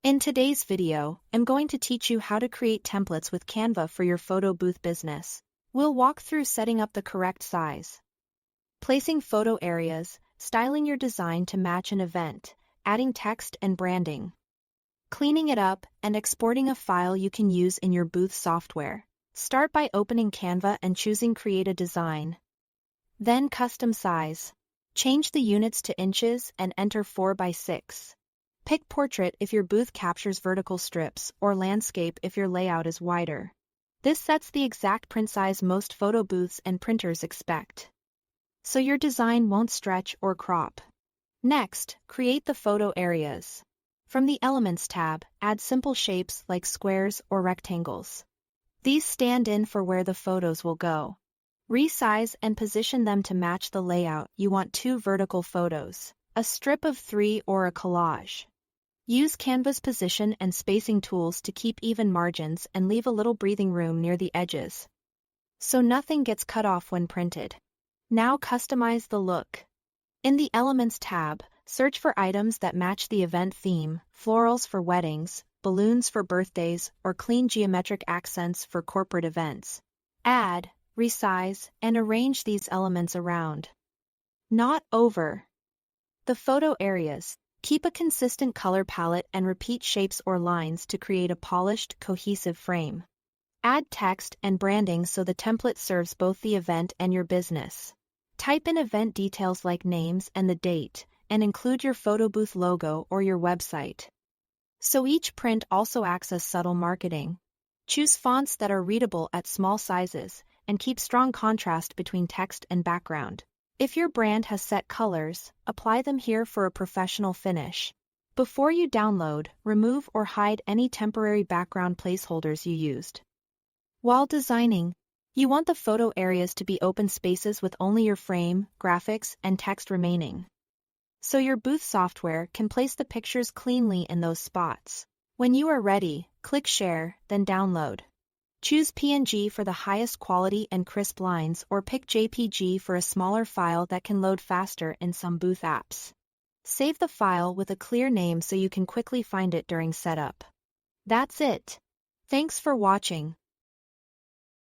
In today's video, I'm going to teach you how to create templates with Canva for your photo booth business. We'll walk through setting up the correct size, placing photo areas, styling your design to match an event, adding text and branding, cleaning it up, and exporting a file you can use in your booth software. Start by opening Canva and choosing Create a Design. Then Custom Size. Change the units to inches and enter 4 by 6. Pick Portrait if your booth captures vertical strips, or Landscape if your layout is wider. This sets the exact print size most photo booths and printers expect, so your design won't stretch or crop. Next, create the photo areas. From the Elements tab, add simple shapes like squares or rectangles. These stand in for where the photos will go. Resize and position them to match the layout. You want 2 vertical photos, a strip of 3 or a collage. Use Canva's position and spacing tools to keep even margins and leave a little breathing room near the edges, so nothing gets cut off when printed. Now customize the look. In the Elements tab, search for items that match the event theme: florals for weddings, balloons for birthdays, or clean geometric accents for corporate events. Add, resize, and arrange these elements around, not over, the photo areas. Keep a consistent color palette and repeat shapes or lines to create a polished, cohesive frame. Add text and branding so the template serves both the event and your business. Type in event details like names and the date, and include your photo booth logo or your website, so each print also acts as subtle marketing. Choose fonts that are readable at small sizes, and keep strong contrast between text and background. If your brand has set colors, apply them here for a professional finish. Before you download, remove or hide any temporary background placeholders you used. While designing, you want the photo areas to be open spaces with only your frame, graphics, and text remaining, so your booth software can place the pictures cleanly in those spots. When you are ready, click Share, then Download. Choose PNG for the highest quality and crisp lines, or pick JPG for a smaller file that can load faster in some booth apps. Save the file with a clear name so you can quickly find it during setup. That's it. Thanks for watching.